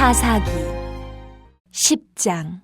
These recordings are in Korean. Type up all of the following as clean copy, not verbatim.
사사기 10장.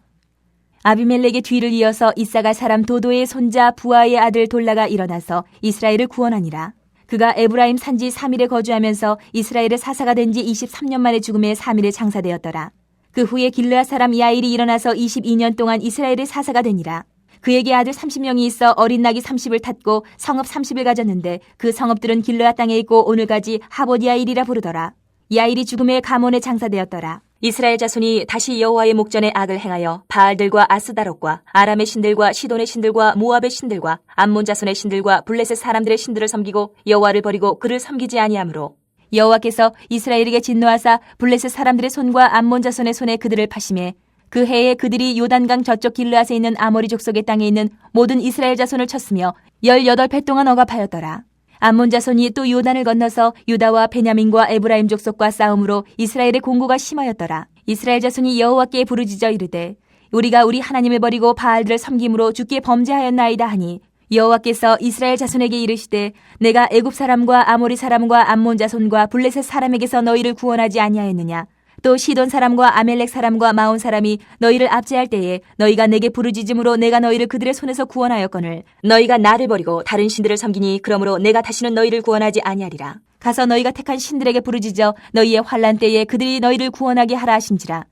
아비멜렉의 뒤를 이어서 이사갈 사람 도도의 손자 부하의 아들 돌라가 일어나서 이스라엘을 구원하니라. 그가 에브라임 산지 3일에 거주하면서 이스라엘의 사사가 된 지 23년 만에 죽음에 3일에 장사되었더라. 그 후에 길르앗 사람 야일이 일어나서 22년 동안 이스라엘의 사사가 되니라. 그에게 아들 30명이 있어 어린 낙이 30을 탔고 성읍 30을 가졌는데 그 성읍들은 길르앗 땅에 있고 오늘까지 하봇 야일이라 부르더라. 야일이 죽음에 가몬에 장사되었더라. 이스라엘 자손이 다시 여호와의 목전에 악을 행하여 바알들과 아스다롯과 아람의 신들과 시돈의 신들과 모압의 신들과 암몬 자손의 신들과 블레셋 사람들의 신들을 섬기고 여호와를 버리고 그를 섬기지 아니하므로 여호와께서 이스라엘에게 진노하사 블레셋 사람들의 손과 암몬 자손의 손에 그들을 파심해 그 해에 그들이 요단강 저쪽 길르앗에 있는 아모리 족속의 땅에 있는 모든 이스라엘 자손을 쳤으며 18배 동안 억압하였더라. 암몬 자손이 또 요단을 건너서 유다와 베냐민과 에브라임 족속과 싸움으로 이스라엘의 공고가 심하였더라. 이스라엘 자손이 여호와께 부르짖어 이르되 우리가 우리 하나님을 버리고 바알들을 섬김으로 주께 범죄하였나이다 하니 여호와께서 이스라엘 자손에게 이르시되 내가 애굽 사람과 아모리 사람과 암몬 자손과 블레셋 사람에게서 너희를 구원하지 아니하였느냐. 또 시돈 사람과 아멜렉 사람과 마온 사람이 너희를 압제할 때에 너희가 내게 부르짖음으로 내가 너희를 그들의 손에서 구원하였거늘 너희가 나를 버리고 다른 신들을 섬기니 그러므로 내가 다시는 너희를 구원하지 아니하리라. 가서 너희가 택한 신들에게 부르짖어 너희의 환난 때에 그들이 너희를 구원하게 하라 하신지라.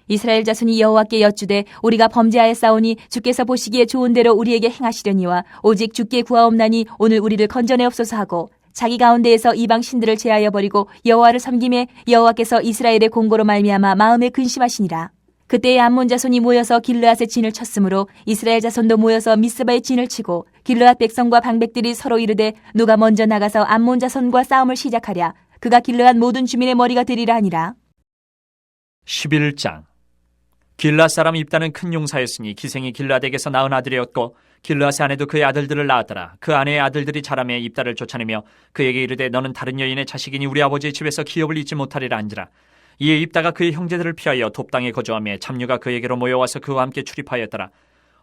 이스라엘 자손이 여호와께 여쭈되 우리가 범죄하였사오니 주께서 보시기에 좋은 대로 우리에게 행하시려니와 오직 주께 구하옵나니 오늘 우리를 건져내옵소서 하고 자기 가운데에서 이방 신들을 제하여 버리고 여호와를 섬김에 여호와께서 이스라엘의 공고로 말미암아 마음에 근심하시니라. 그때에 암몬 자손이 모여서 길르앗의 진을 쳤으므로 이스라엘 자손도 모여서 미스바의 진을 치고 길르앗 백성과 방백들이 서로 이르되 누가 먼저 나가서 암몬 자손과 싸움을 시작하랴. 그가 길르앗 모든 주민의 머리가 되리라 하니라. 11장. 길르앗 사람 입다는 큰 용사였으니 기생이 길르앗에게서 낳은 아들이었고 길르앗의 아내도 그의 아들들을 낳았더라. 그 아내의 아들들이 자라매 입다를 쫓아내며 그에게 이르되 너는 다른 여인의 자식이니 우리 아버지의 집에서 기업을 잊지 못하리라 한지라. 이에 입다가 그의 형제들을 피하여 돕당에 거주하며 참류가 그에게로 모여와서 그와 함께 출입하였더라.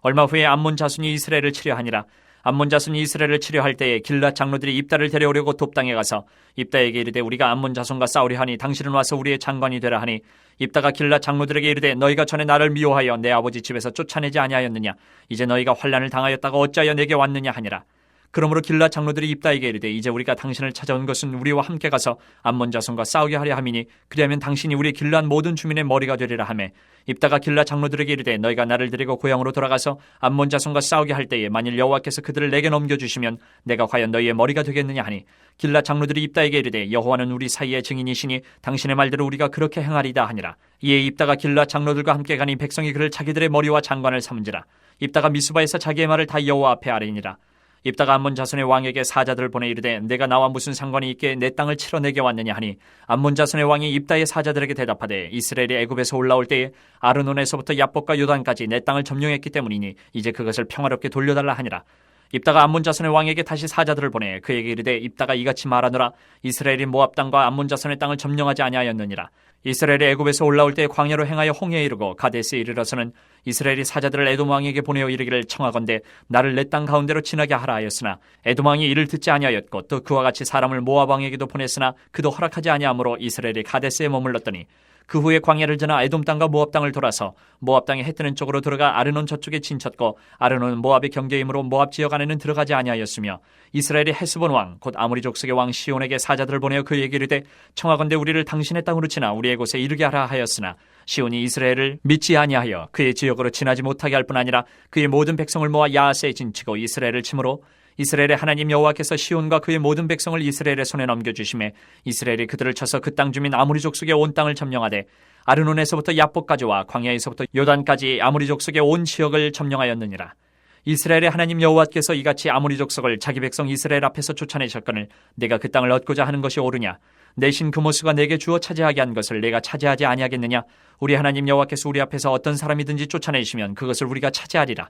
얼마 후에 암몬 자손이 이스라엘을 치려하니라. 암몬 자손이 이스라엘을 치려할 때에 길르앗 장로들이 입다를 데려오려고 돕당에 가서 입다에게 이르되 우리가 암몬 자손과 싸우려 하니 당신은 와서 우리의 장관이 되라 하니 입다가 길르앗 장로들에게 이르되 너희가 전에 나를 미워하여 내 아버지 집에서 쫓아내지 아니하였느냐. 이제 너희가 환난을 당하였다가 어찌하여 내게 왔느냐 하니라. 그러므로 길르앗 장로들이 입다에게 이르되 이제 우리가 당신을 찾아온 것은 우리와 함께 가서 암몬 자손과 싸우게 하려 함이니 그리하면 당신이 우리 길르앗 모든 주민의 머리가 되리라 하매 입다가 길르앗 장로들에게 이르되 너희가 나를 데리고 고향으로 돌아가서 암몬 자손과 싸우게 할 때에 만일 여호와께서 그들을 내게 넘겨주시면 내가 과연 너희의 머리가 되겠느냐 하니 길르앗 장로들이 입다에게 이르되 여호와는 우리 사이의 증인이시니 당신의 말대로 우리가 그렇게 행하리다 하니라. 이에 입다가 길르앗 장로들과 함께 가니 백성이 그를 자기들의 머리와 장관을 삼은지라. 입다가 미스바에서 자기의 말을 다 여호와 앞에 아뢰니라. 입다가 암몬 자손의 왕에게 사자들을 보내 이르되 내가 나와 무슨 상관이 있게 내 땅을 치러 내게 왔느냐 하니 암몬 자손의 왕이 입다의 사자들에게 대답하되 이스라엘이 애굽에서 올라올 때에 아르논에서부터 야복과 요단까지 내 땅을 점령했기 때문이니 이제 그것을 평화롭게 돌려달라 하니라. 입다가 암몬 자손의 왕에게 다시 사자들을 보내 그에게 이르되 입다가 이같이 말하노라. 이스라엘이 모압 땅과 암몬 자손의 땅을 점령하지 아니하였느니라. 이스라엘이 애굽에서 올라올 때 광야로 행하여 홍해에 이르고 가데스에 이르러서는 이스라엘이 사자들을 에돔 왕에게 보내어 이르기를 청하건대 나를 내 땅 가운데로 지나게 하라 하였으나 에돔 왕이 이를 듣지 아니하였고 또 그와 같이 사람을 모압 왕에게도 보냈으나 그도 허락하지 아니하므로 이스라엘이 가데스에 머물렀더니 그 후에 광야를 지나 에돔 땅과 모압 땅을 돌아서 모압 땅의 해 뜨는 쪽으로 들어가 아르논 저쪽에 진쳤고 아르논은 모압의 경계이므로 모압 지역 안에는 들어가지 아니하였으며 이스라엘의 헤스본 왕 곧 아모리 족속의 왕 시온에게 사자들을 보내어 그에게 이르되 청하건대 우리를 당신의 땅으로 지나 우리의 곳에 이르게 하라 하였으나 시온이 이스라엘을 믿지 아니하여 그의 지역으로 지나지 못하게 할 뿐 아니라 그의 모든 백성을 모아 야하스에 진치고 이스라엘을 치므로 이스라엘의 하나님 여호와께서 시온과 그의 모든 백성을 이스라엘의 손에 넘겨주심에 이스라엘이 그들을 쳐서 그 땅 주민 아모리 족속의 온 땅을 점령하되 아르논에서부터 야복까지와 광야에서부터 요단까지 아모리 족속의 온 지역을 점령하였느니라. 이스라엘의 하나님 여호와께서 이같이 아모리 족속을 자기 백성 이스라엘 앞에서 쫓아내셨거늘 내가 그 땅을 얻고자 하는 것이 옳으냐. 내 신 그모스가 내게 주어 차지하게 한 것을 내가 차지하지 아니하겠느냐. 우리 하나님 여호와께서 우리 앞에서 어떤 사람이든지 쫓아내시면 그것을 우리가 차지하리라.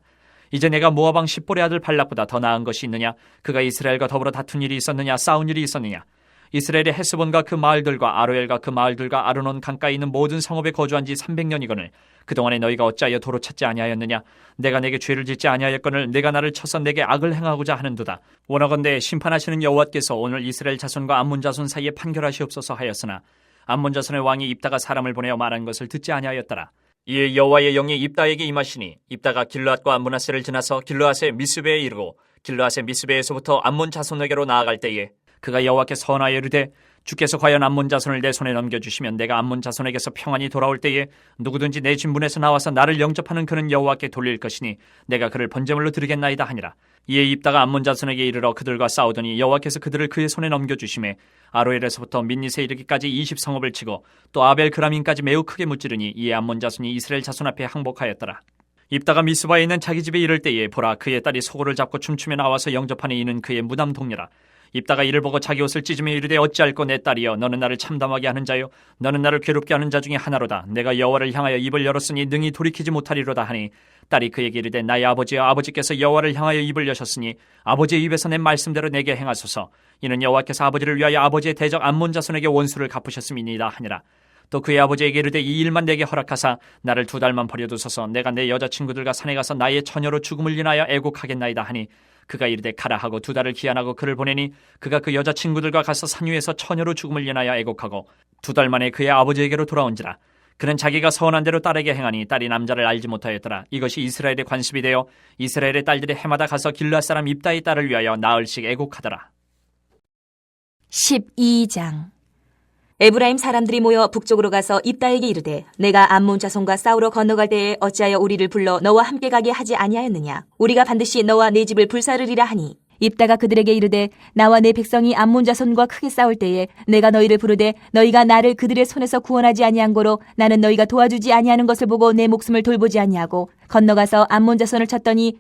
이제 내가 모압 왕 십볼의 아들 발락보다 더 나은 것이 있느냐. 그가 이스라엘과 더불어 다툰 일이 있었느냐. 싸운 일이 있었느냐. 이스라엘의 헤스본과 그 마을들과 아로엘과 그 마을들과 아르논 강가에 있는 모든 성읍에 거주한 지 300년이거늘 그동안에 너희가 어찌하여 도로 찾지 아니하였느냐. 내가 내게 죄를 짓지 아니하였거늘 내가 나를 쳐서 내게 악을 행하고자 하는도다. 원하건대 심판하시는 여호와께서 오늘 이스라엘 자손과 암몬 자손 사이에 판결하시옵소서 하였으나 암몬 자손의 왕이 입다가 사람을 보내어 말한 것을 듣지 아니하였더라. 이에 여호와의 영이 입다에게 임하시니 입다가 길르앗과 므낫세를 지나서 길르앗의 미스베에 이르고 길르앗의 미스베에서부터 암몬 자손에게로 나아갈 때에 그가 여호와께 선하여 이르되 주께서 과연 암몬 자손을 내 손에 넘겨주시면 내가 암몬 자손에게서 평안히 돌아올 때에 누구든지 내 진분에서 나와서 나를 영접하는 그는 여호와께 돌릴 것이니 내가 그를 번제물로 드리겠나이다 하니라. 이에 입다가 암몬 자손에게 이르러 그들과 싸우더니 여호와께서 그들을 그의 손에 넘겨주심에 아로엘에서부터 민니세 이르기까지 20성읍을 치고 또 아벨 그라민까지 매우 크게 무찌르니 이에 암몬 자손이 이스라엘 자손 앞에 항복하였더라. 입다가 미스바에 있는 자기 집에 이를 때에 보라 그의 딸이 소고를 잡고 춤추며 나와서 영접하니 이는 그의 무담 동료라. 입다가 이를 보고 자기 옷을 찢으며 이르되 어찌할꼬 내 딸이여 너는 나를 참담하게 하는 자요 너는 나를 괴롭게 하는 자 중에 하나로다. 내가 여호와를 향하여 입을 열었으니 능히 돌이키지 못하리로다 하니 딸이 그에게 이르되 나의 아버지여 아버지께서 여호와를 향하여 입을 여셨으니 아버지의 입에서 낸 말씀대로 내게 행하소서. 이는 여호와께서 아버지를 위하여 아버지의 대적 암몬 자손에게 원수를 갚으셨음이니이다 하니라. 또 그의 아버지에게 이르되 이 일만 내게 허락하사 나를 2달만 버려두소서. 내가 내 여자친구들과 산에 가서 나의 처녀로 죽음을 인하여 애곡하겠나이다 하니 그가 이르되 가라 하고 2달을 기한하고 그를 보내니 그가 그 여자친구들과 가서 산 위에서 처녀로 죽음을 인하여 애곡하고 2달 만에 그의 아버지에게로 돌아온지라. 그는 자기가 서원한 대로 딸에게 행하니 딸이 남자를 알지 못하였더라. 이것이 이스라엘의 관습이 되어 이스라엘의 딸들이 해마다 가서 길르앗 사람 입다의 딸을 위하여 나흘씩 애곡하더라. 12장. 에브라임 사람들이 모여 북쪽으로 가서 입다에게 이르되 내가 암몬 자손과 싸우러 건너갈 때에 어찌하여 우리를 불러 너와 함께 가게 하지 아니하였느냐. 우리가 반드시 너와 내 집을 불사르리라 하니 입다가 그들에게 이르되 나와 내 백성이 암몬 자손과 크게 싸울 때에 내가 너희를 부르되 너희가 나를 그들의 손에서 구원하지 아니한 고로 나는 너희가 도와주지 아니하는 것을 보고 내 목숨을 돌보지 아니하고 건너가서 암몬 자손을 쳤더니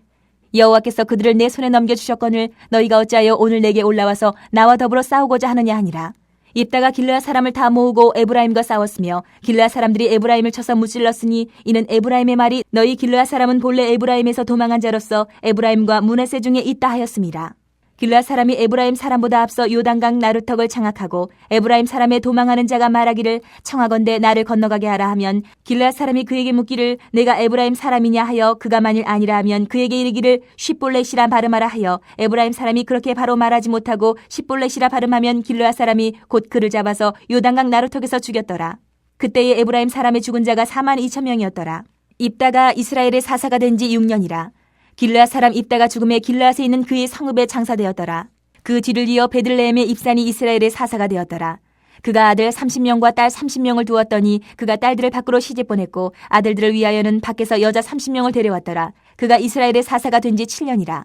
여호와께서 그들을 내 손에 넘겨주셨거늘 너희가 어찌하여 오늘 내게 올라와서 나와 더불어 싸우고자 하느냐 하니라. 입다가 길르앗 사람을 다 모으고 에브라임과 싸웠으며 길르앗 사람들이 에브라임을 쳐서 무찔렀으니 이는 에브라임의 말이 너희 길르앗 사람은 본래 에브라임에서 도망한 자로서 에브라임과 므낫세 중에 있다 하였습니다. 길르앗 사람이 에브라임 사람보다 앞서 요단강 나루턱을 장악하고 에브라임 사람의 도망하는 자가 말하기를 청하건대 나를 건너가게 하라 하면 길르앗 사람이 그에게 묻기를 내가 에브라임 사람이냐 하여 그가 만일 아니라 하면 그에게 이르기를 쉿볼렛이라 발음하라 하여 에브라임 사람이 그렇게 바로 말하지 못하고 쉿볼렛이라 발음하면 길르앗 사람이 곧 그를 잡아서 요단강 나루턱에서 죽였더라. 그때에 에브라임 사람의 죽은 자가 42,000명이었더라. 입다가 이스라엘의 사사가 된 지 6년이라. 길르앗 사람 입다가 죽음에 길르앗에 있는 그의 성읍에 장사되었더라. 그 뒤를 이어 베들레헴의 입산이 이스라엘의 사사가 되었더라. 그가 아들 30명과 딸 30명을 두었더니 그가 딸들을 밖으로 시집 보냈고 아들들을 위하여는 밖에서 여자 30명을 데려왔더라. 그가 이스라엘의 사사가 된 지 7년이라.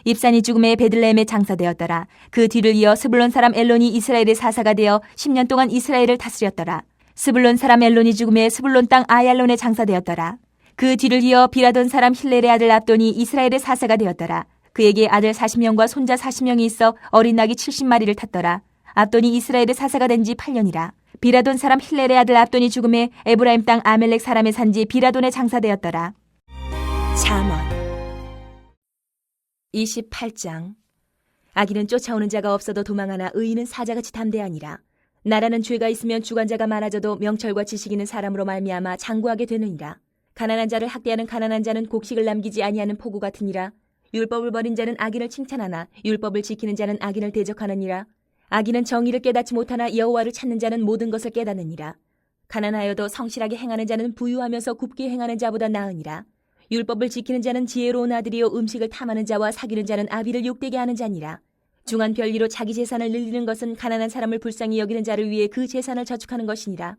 입산이 죽음에 베들레헴에 장사되었더라. 그 뒤를 이어 스불론 사람 엘론이 이스라엘의 사사가 되어 10년 동안 이스라엘을 다스렸더라. 스불론 사람 엘론이 죽음에 스불론 땅 아얄론에 장사되었더라. 그 뒤를 이어 비라돈 사람 힐렐의 아들 압돈이 이스라엘의 사사가 되었더라. 그에게 아들 40명과 손자 40명이 있어 어린 낙이 70마리를 탔더라. 압돈이 이스라엘의 사사가 된 지 8년이라. 비라돈 사람 힐렐의 아들 압돈이 죽음에 에브라임 땅 아멜렉 사람의 산지 비라돈에 장사되었더라. 잠언 28장. 악인은 쫓아오는 자가 없어도 도망하나 의인은 사자같이 담대하니라. 나라는 죄가 있으면 주관자가 많아져도 명철과 지식 있는 사람으로 말미암아 장구하게 되느니라. 가난한 자를 학대하는 가난한 자는 곡식을 남기지 아니하는 포구 같으니라. 율법을 버린 자는 악인을 칭찬하나 율법을 지키는 자는 악인을 대적하느니라. 악인은 정의를 깨닫지 못하나 여호와를 찾는 자는 모든 것을 깨닫느니라. 가난하여도 성실하게 행하는 자는 부유하면서 굽게 행하는 자보다 나으니라. 율법을 지키는 자는 지혜로운 아들이요 음식을 탐하는 자와 사귀는 자는 아비를 욕되게 하는 자니라. 중한 별리로 자기 재산을 늘리는 것은 가난한 사람을 불쌍히 여기는 자를 위해 그 재산을 저축하는 것이니라.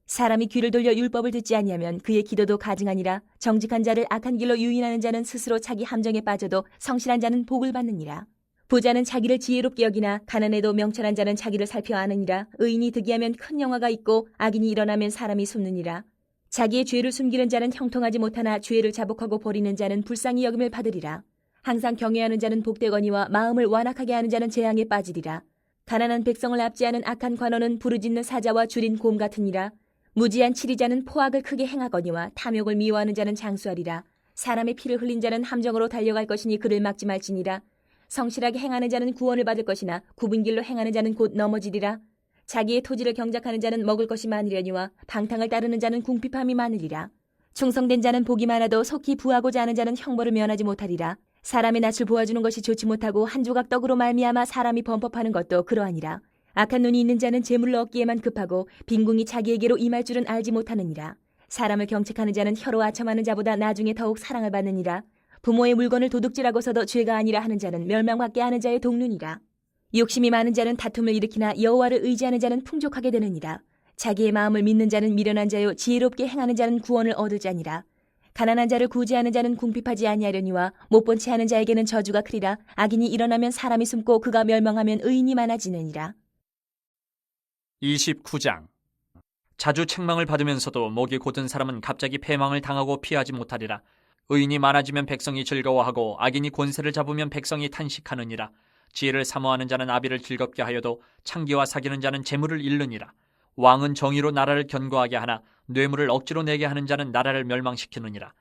사람이 귀를 돌려 율법을 듣지 아니하면 그의 기도도 가증하니라. 정직한 자를 악한 길로 유인하는 자는 스스로 자기 함정에 빠져도 성실한 자는 복을 받느니라. 부자는 자기를 지혜롭게 여기나 가난해도 명철한 자는 자기를 살펴 아느니라. 의인이 득이하면 큰 영화가 있고 악인이 일어나면 사람이 숨느니라. 자기의 죄를 숨기는 자는 형통하지 못하나 죄를 자복하고 버리는 자는 불쌍히 여김을 받으리라. 항상 경외하는 자는 복되거니와 마음을 완악하게 하는 자는 재앙에 빠지리라. 가난한 백성을 압제하는 악한 관원은 부르짖는 사자와 줄인 곰 같으니라. 무지한 치리자는 포악을 크게 행하거니와 탐욕을 미워하는 자는 장수하리라. 사람의 피를 흘린 자는 함정으로 달려갈 것이니 그를 막지 말지니라. 성실하게 행하는 자는 구원을 받을 것이나 굽은 길로 행하는 자는 곧 넘어지리라. 자기의 토지를 경작하는 자는 먹을 것이 많으려니와 방탕을 따르는 자는 궁핍함이 많으리라. 충성된 자는 복이 많아도 속히 부하고자 하는 자는 형벌을 면하지 못하리라. 사람의 낯을 보아주는 것이 좋지 못하고 한 조각 떡으로 말미암아 사람이 범법하는 것도 그러하니라. 악한 눈이 있는 자는 재물을 얻기에만 급하고 빈궁이 자기에게로 임할 줄은 알지 못하느니라. 사람을 경책하는 자는 혀로 아첨하는 자보다 나중에 더욱 사랑을 받느니라. 부모의 물건을 도둑질하고서도 죄가 아니라 하는 자는 멸망받게 하는 자의 동류니라. 욕심이 많은 자는 다툼을 일으키나 여호와를 의지하는 자는 풍족하게 되느니라. 자기의 마음을 믿는 자는 미련한 자요 지혜롭게 행하는 자는 구원을 얻을 자니라. 가난한 자를 구제하는 자는 궁핍하지 아니하려니와 못본 채 하는 자에게는 저주가 크리라. 악인이 일어나면 사람이 숨고 그가 멸망하면 의인이 많아지느니라. 29장. 자주 책망을 받으면서도 목이 곧은 사람은 갑자기 패망을 당하고 피하지 못하리라. 의인이 많아지면 백성이 즐거워하고 악인이 권세를 잡으면 백성이 탄식하느니라. 지혜를 사모하는 자는 아비를 즐겁게 하여도 창기와 사귀는 자는 재물을 잃느니라. 왕은 정의로 나라를 견고하게 하나 뇌물을 억지로 내게 하는 자는 나라를 멸망시키느니라.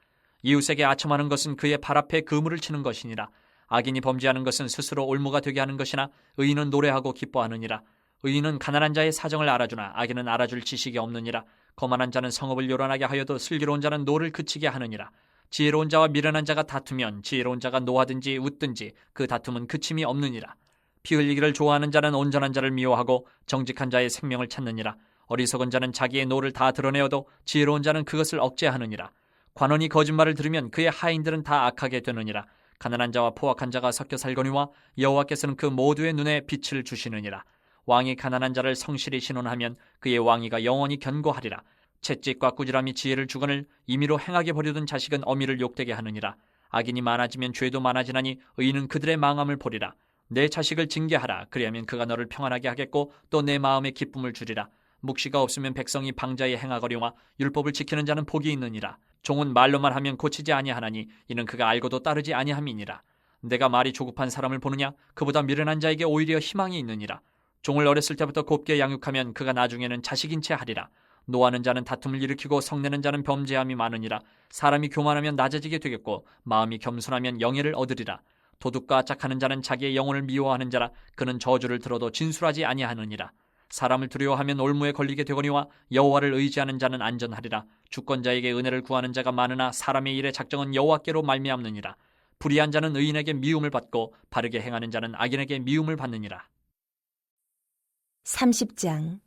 이웃에게 아첨하는 것은 그의 발 앞에 그물을 치는 것이니라. 악인이 범죄하는 것은 스스로 올무가 되게 하는 것이나 의인은 노래하고 기뻐하느니라. 의인은 가난한 자의 사정을 알아주나 악인은 알아줄 지식이 없느니라. 거만한 자는 성읍을 요란하게 하여도 슬기로운 자는 노를 그치게 하느니라. 지혜로운 자와 미련한 자가 다투면 지혜로운 자가 노하든지 웃든지 그 다툼은 그침이 없느니라. 피 흘리기를 좋아하는 자는 온전한 자를 미워하고 정직한 자의 생명을 찾느니라. 어리석은 자는 자기의 노를 다 드러내어도 지혜로운 자는 그것을 억제하느니라. 관원이 거짓말을 들으면 그의 하인들은 다 악하게 되느니라. 가난한 자와 포악한 자가 섞여 살거니와 여호와께서는 그 모두의 눈에 빛을 주시느니라. 왕이 가난한 자를 성실히 신원하면 그의 왕위가 영원히 견고하리라. 채찍과 꾸지람이 지혜를 주거늘 임의로 행하게 버려둔 자식은 어미를 욕되게 하느니라. 악인이 많아지면 죄도 많아지나니 의인은 그들의 망함을 보리라. 내 자식을 징계하라. 그리하면 그가 너를 평안하게 하겠고 또 내 마음에 기쁨을 주리라. 묵시가 없으면 백성이 방자에 행하거려와 율법을 지키는 자는 복이 있느니라. 종은 말로만 하면 고치지 아니하나니 이는 그가 알고도 따르지 아니함이니라. 내가 말이 조급한 사람을 보느냐? 그보다 미련한 자에게 오히려 희망이 있느니라. 종을 어렸을 때부터 곱게 양육하면 그가 나중에는 자식인 채 하리라. 노하는 자는 다툼을 일으키고 성내는 자는 범죄함이 많으니라. 사람이 교만하면 낮아지게 되겠고 마음이 겸손하면 영예를 얻으리라. 도둑과 짝하는 자는 자기의 영혼을 미워하는 자라. 그는 저주를 들어도 진술하지 아니하느니라. 사람을 두려워하면 올무에 걸리게 되거니와 여호와를 의지하는 자는 안전하리라. 주권자에게 은혜를 구하는 자가 많으나 사람의 일의 작정은 여호와께로 말미암느니라. 불의한 자는 의인에게 미움을 받고 바르게 행하는 자는 악인에게 미움을 받느니라. 30장.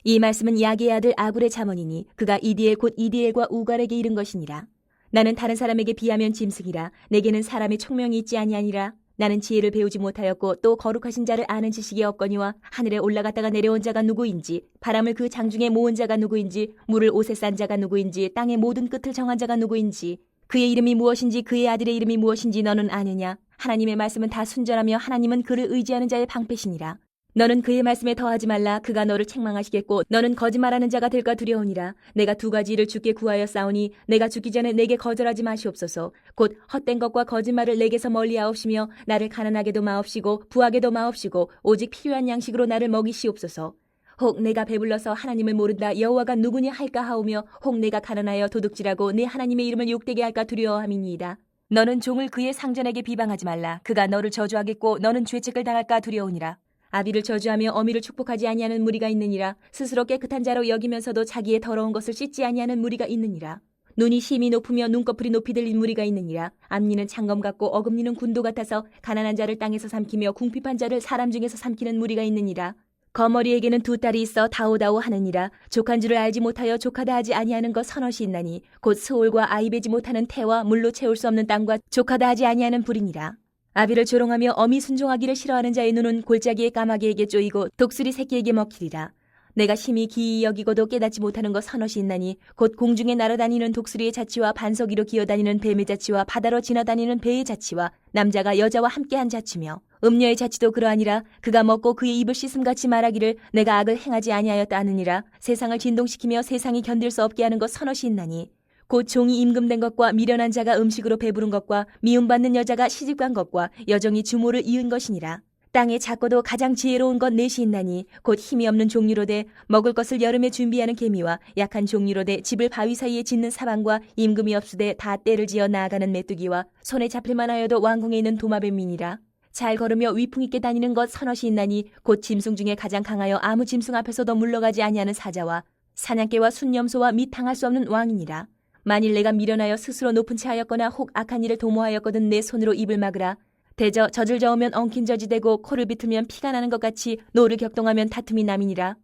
이 말씀은 야게의 아들 아굴의 잠언이니 그가 이디엘 곧 이디엘과 우갈에게 이른 것이니라. 나는 다른 사람에게 비하면 짐승이라. 내게는 사람의 총명이 있지 아니하니라. 나는 지혜를 배우지 못하였고 또 거룩하신 자를 아는 지식이 없거니와 하늘에 올라갔다가 내려온 자가 누구인지 바람을 그 장중에 모은 자가 누구인지 물을 옷에 싼 자가 누구인지 땅의 모든 끝을 정한 자가 누구인지 그의 이름이 무엇인지 그의 아들의 이름이 무엇인지 너는 아느냐? 하나님의 말씀은 다 순전하며 하나님은 그를 의지하는 자의 방패시니라. 너는 그의 말씀에 더하지 말라. 그가 너를 책망하시겠고 너는 거짓말하는 자가 될까 두려우니라. 내가 두 가지 일을 주께 구하여 싸우니 내가 죽기 전에 내게 거절하지 마시옵소서. 곧 헛된 것과 거짓말을 내게서 멀리하옵시며 나를 가난하게도 마옵시고 부하게도 마옵시고 오직 필요한 양식으로 나를 먹이시옵소서. 혹 내가 배불러서 하나님을 모른다 여호와가 누구냐 할까 하오며 혹 내가 가난하여 도둑질하고 내 하나님의 이름을 욕되게 할까 두려워함이니이다. 너는 종을 그의 상전에게 비방하지 말라. 그가 너를 저주하겠고 너는 죄책을 당할까 두려우니라. 아비를 저주하며 어미를 축복하지 아니하는 무리가 있느니라. 스스로 깨끗한 자로 여기면서도 자기의 더러운 것을 씻지 아니하는 무리가 있느니라. 눈이 심히 높으며 눈꺼풀이 높이 들린 무리가 있느니라. 앞니는 창검 같고 어금니는 군도 같아서 가난한 자를 땅에서 삼키며 궁핍한 자를 사람 중에서 삼키는 무리가 있느니라. 거머리에게는 두 딸이 있어 다오다오 하느니라. 족한 줄을 알지 못하여 족하다 하지 아니하는 것 서너이 있나니 곧 스올과 아이 베지 못하는 태와 물로 채울 수 없는 땅과 족하다 하지 아니하는 불이니라. 아비를 조롱하며 어미 순종하기를 싫어하는 자의 눈은 골짜기의 까마귀에게 쪼이고 독수리 새끼에게 먹히리라. 내가 심히 기이 여기고도 깨닫지 못하는 것 서너이 있나니 곧 공중에 날아다니는 독수리의 자치와 반석 위로 기어다니는 뱀의 자치와 바다로 지나다니는 배의 자치와 남자가 여자와 함께한 자치며 음녀의 자치도 그러하니라. 그가 먹고 그의 입을 씻음같이 말하기를 내가 악을 행하지 아니하였다 하느니라. 세상을 진동시키며 세상이 견딜 수 없게 하는 것 서너이 있나니 곧 종이 임금된 것과 미련한 자가 음식으로 배부른 것과 미움받는 여자가 시집간 것과 여종이 주모를 이은 것이니라. 땅에 작고도 가장 지혜로운 것 넷이 있나니 곧 힘이 없는 종류로 돼 먹을 것을 여름에 준비하는 개미와 약한 종류로 돼 집을 바위 사이에 짓는 사방과 임금이 없으되 다 때를 지어 나아가는 메뚜기와 손에 잡힐만 하여도 왕궁에 있는 도마뱀이니라. 잘 걸으며 위풍 있게 다니는 것 서너이 있나니 곧 짐승 중에 가장 강하여 아무 짐승 앞에서도 물러가지 아니하는 사자와 사냥개와 순념소와 및 당할 수 없는 왕이니라. 만일 내가 미련하여 스스로 높은 채 하였거나 혹 악한 일을 도모하였거든 내 손으로 입을 막으라. 대저 젖을 저으면 엉킨 젖이 되고 코를 비틀면 피가 나는 것 같이 노를 격동하면 다툼이 남이니라.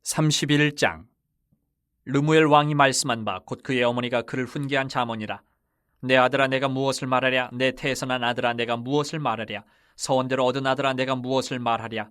31장. 르무엘 왕이 말씀한 바 곧 그의 어머니가 그를 훈계한 자문이라. 내 아들아 내가 무엇을 말하랴? 내 태에서 난 아들아 내가 무엇을 말하랴? 서원대로 얻은 아들아 내가 무엇을 말하랴?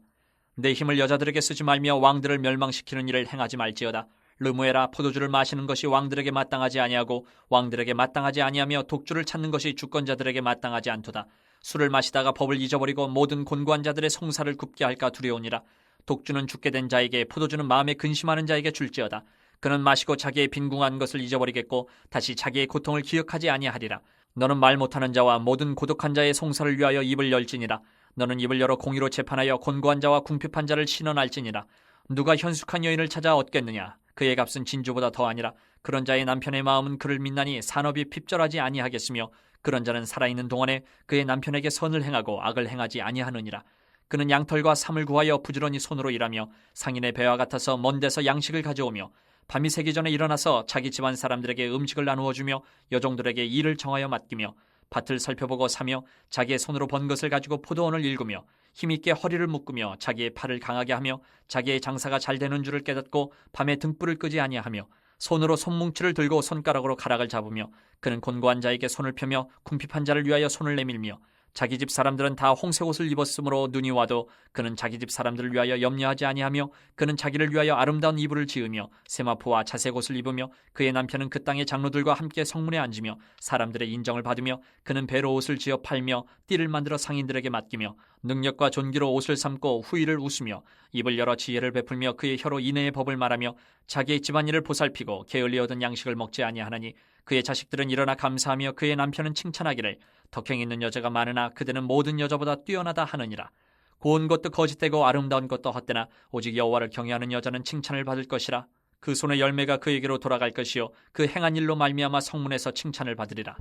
내 힘을 여자들에게 쓰지 말며 왕들을 멸망시키는 일을 행하지 말지어다. 르무엘아, 포도주를 마시는 것이 왕들에게 마땅하지 아니하고 왕들에게 마땅하지 아니하며 독주를 찾는 것이 주권자들에게 마땅하지 않도다. 술을 마시다가 법을 잊어버리고 모든 곤고한 자들의 송사를 굽게 할까 두려우니라. 독주는 죽게 된 자에게, 포도주는 마음에 근심하는 자에게 줄지어다. 그는 마시고 자기의 빈궁한 것을 잊어버리겠고 다시 자기의 고통을 기억하지 아니하리라. 너는 말 못하는 자와 모든 고독한 자의 송사를 위하여 입을 열지니라. 너는 입을 열어 공의로 재판하여 곤고한 자와 궁핍한 자를 신원할지니라. 누가 현숙한 여인을 찾아 얻겠느냐? 그의 값은 진주보다 더하니라. 그런 자의 남편의 마음은 그를 믿나니 산업이 핍절하지 아니하겠으며 그런 자는 살아있는 동안에 그의 남편에게 선을 행하고 악을 행하지 아니하느니라. 그는 양털과 삼을 구하여 부지런히 손으로 일하며 상인의 배와 같아서 먼 데서 양식을 가져오며 밤이 새기 전에 일어나서 자기 집안 사람들에게 음식을 나누어 주며 여종들에게 일을 정하여 맡기며 밭을 살펴보고 사며 자기의 손으로 번 것을 가지고 포도원을 일구며 힘있게 허리를 묶으며 자기의 팔을 강하게 하며 자기의 장사가 잘 되는 줄을 깨닫고 밤에 등불을 끄지 아니하며 손으로 손뭉치를 들고 손가락으로 가락을 잡으며 그는 곤고한 자에게 손을 펴며 궁핍한 자를 위하여 손을 내밀며 자기 집 사람들은 다 홍색 옷을 입었으므로 눈이 와도 그는 자기 집 사람들을 위하여 염려하지 아니하며 그는 자기를 위하여 아름다운 이불을 지으며 세마포와 자색 옷을 입으며 그의 남편은 그 땅의 장로들과 함께 성문에 앉으며 사람들의 인정을 받으며 그는 배로 옷을 지어 팔며 띠를 만들어 상인들에게 맡기며 능력과 존귀로 옷을 삼고 후일을 웃으며 입을 열어 지혜를 베풀며 그의 혀로 인애의 법을 말하며 자기의 집안일을 보살피고 게을리 얻은 양식을 먹지 아니하나니 그의 자식들은 일어나 감사하며 그의 남편은 칭찬하기를 덕행 있는 여자가 많으나 그대는 모든 여자보다 뛰어나다 하느니라. 고운 것도 거짓되고 아름다운 것도 헛되나 오직 여호와를 경외하는 여자는 칭찬을 받을 것이라. 그 손의 열매가 그에게로 돌아갈 것이요 그 행한 일로 말미암아 성문에서 칭찬을 받으리라.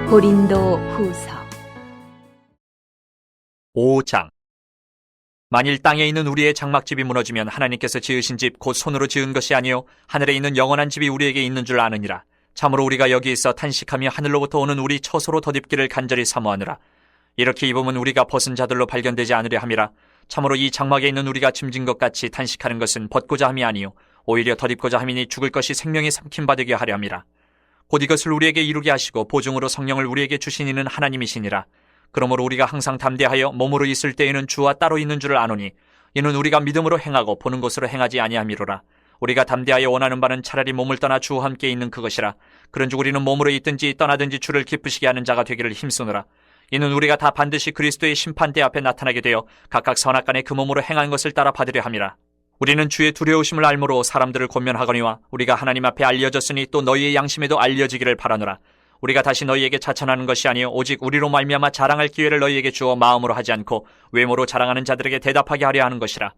고린도 후서 5장. 만일 땅에 있는 우리의 장막집이 무너지면 하나님께서 지으신 집 곧 손으로 지은 것이 아니요 하늘에 있는 영원한 집이 우리에게 있는 줄 아느니라. 참으로 우리가 여기 있어 탄식하며 하늘로부터 오는 우리 처소로 덧입기를 간절히 사모하느라. 이렇게 입으면 우리가 벗은 자들로 발견되지 않으려 함이라. 참으로 이 장막에 있는 우리가 짐진 것 같이 탄식하는 것은 벗고자 함이 아니요 오히려 덧입고자 함이니 죽을 것이 생명이 삼킴받게 하려 함이라. 곧 이것을 우리에게 이루게 하시고 보증으로 성령을 우리에게 주신 이는 하나님이시니라. 그러므로 우리가 항상 담대하여 몸으로 있을 때에는 주와 따로 있는 줄을 아노니 이는 우리가 믿음으로 행하고 보는 것으로 행하지 아니함이로라. 우리가 담대하여 원하는 바는 차라리 몸을 떠나 주와 함께 있는 그것이라. 그런즉 우리는 몸으로 있든지 떠나든지 주를 기쁘시게 하는 자가 되기를 힘쓰노라. 이는 우리가 다 반드시 그리스도의 심판대 앞에 나타나게 되어 각각 선악간에 그 몸으로 행한 것을 따라 받으려 함이라. 우리는 주의 두려우심을 알므로 사람들을 권면하거니와 우리가 하나님 앞에 알려졌으니 또 너희의 양심에도 알려지기를 바라노라. 우리가 다시 너희에게 자천하는 것이 아니요 오직 우리로 말미암아 자랑할 기회를 너희에게 주어 마음으로 하지 않고 외모로 자랑하는 자들에게 대답하게 하려 하는 것이라.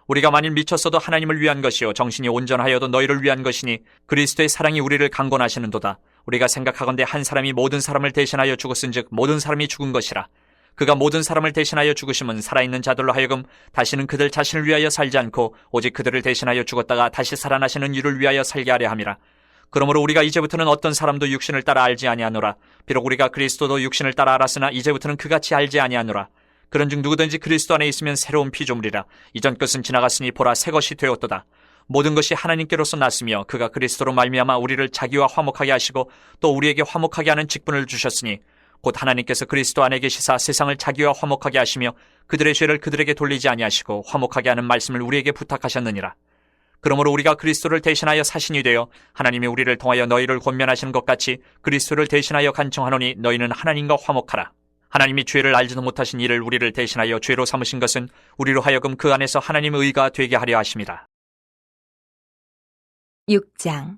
우리가 만일 미쳤어도 하나님을 위한 것이요 정신이 온전하여도 너희를 위한 것이니 그리스도의 사랑이 우리를 강권하시는도다. 우리가 생각하건대 한 사람이 모든 사람을 대신하여 죽었은즉 모든 사람이 죽은 것이라. 그가 모든 사람을 대신하여 죽으심은 살아있는 자들로 하여금 다시는 그들 자신을 위하여 살지 않고 오직 그들을 대신하여 죽었다가 다시 살아나시는 이를 위하여 살게 하려 함이라. 그러므로 우리가 이제부터는 어떤 사람도 육신을 따라 알지 아니하노라. 비록 우리가 그리스도도 육신을 따라 알았으나 이제부터는 그같이 알지 아니하노라. 그런즉 누구든지 그리스도 안에 있으면 새로운 피조물이라. 이전 것은 지나갔으니 보라 새 것이 되었도다. 모든 것이 하나님께로서 났으며 그가 그리스도로 말미암아 우리를 자기와 화목하게 하시고 또 우리에게 화목하게 하는 직분을 주셨으니 곧 하나님께서 그리스도 안에 계시사 세상을 자기와 화목하게 하시며 그들의 죄를 그들에게 돌리지 아니하시고 화목하게 하는 말씀을 우리에게 부탁하셨느니라. 그러므로 우리가 그리스도를 대신하여 사신이 되어 하나님이 우리를 통하여 너희를 권면하시는 것 같이 그리스도를 대신하여 간청하노니 너희는 하나님과 화목하라. 하나님이 죄를 알지도 못하신 이를 우리를 대신하여 죄로 삼으신 것은 우리로 하여금 그 안에서 하나님의 의가 되게 하려 하심이라. 6장.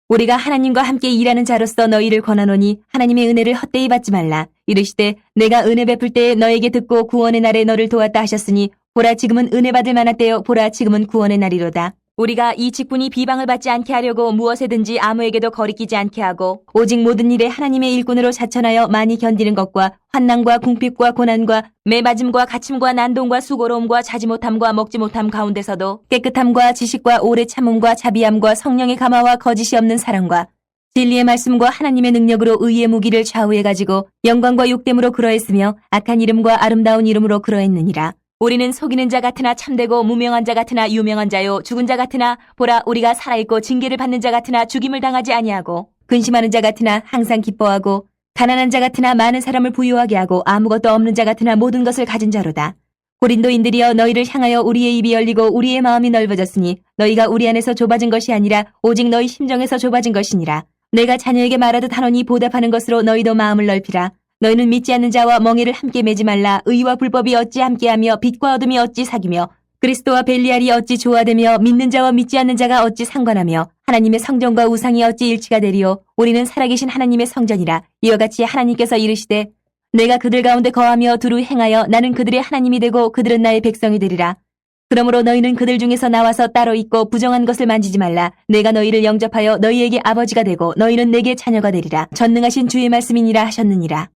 우리가 하나님과 함께 일하는 자로서 너희를 권하노니 하나님의 은혜를 헛되이 받지 말라. 이르시되 내가 은혜 베풀 때에 너에게 듣고 구원의 날에 너를 도왔다 하셨으니 보라 지금은 은혜 받을 만한 때요 보라 지금은 구원의 날이로다. 우리가 이 직분이 비방을 받지 않게 하려고 무엇에든지 아무에게도 거리끼지 않게 하고 오직 모든 일에 하나님의 일꾼으로 자천하여 많이 견디는 것과 환난과 궁핍과 고난과 매맞음과 갇힘과 난동과 수고로움과 자지 못함과 먹지 못함 가운데서도 깨끗함과 지식과 오래 참음과 자비함과 성령의 감화와 거짓이 없는 사랑과 진리의 말씀과 하나님의 능력으로 의의 무기를 좌우해 가지고 영광과 욕됨으로 그러했으며 악한 이름과 아름다운 이름으로 그러했느니라. 우리는 속이는 자 같으나 참되고 무명한 자 같으나 유명한 자요 죽은 자 같으나 보라 우리가 살아있고 징계를 받는 자 같으나 죽임을 당하지 아니하고 근심하는 자 같으나 항상 기뻐하고 가난한 자 같으나 많은 사람을 부유하게 하고 아무것도 없는 자 같으나 모든 것을 가진 자로다. 고린도인들이여 너희를 향하여 우리의 입이 열리고 우리의 마음이 넓어졌으니 너희가 우리 안에서 좁아진 것이 아니라 오직 너희 심정에서 좁아진 것이니라. 내가 자녀에게 말하듯 하노니 보답하는 것으로 너희도 마음을 넓히라. 너희는 믿지 않는 자와 멍에를 함께 매지 말라. 의와 불법이 어찌 함께하며 빛과 어둠이 어찌 사귀며 그리스도와 벨리알이 어찌 조화되며 믿는 자와 믿지 않는 자가 어찌 상관하며 하나님의 성전과 우상이 어찌 일치가 되리요. 우리는 살아계신 하나님의 성전이라. 이와 같이 하나님께서 이르시되 내가 그들 가운데 거하며 두루 행하여 나는 그들의 하나님이 되고 그들은 나의 백성이 되리라. 그러므로 너희는 그들 중에서 나와서 따로 있고 부정한 것을 만지지 말라. 내가 너희를 영접하여 너희에게 아버지가 되고 너희는 내게 자녀가 되리라. 전능하신 주의 말씀이니라 하셨느니라.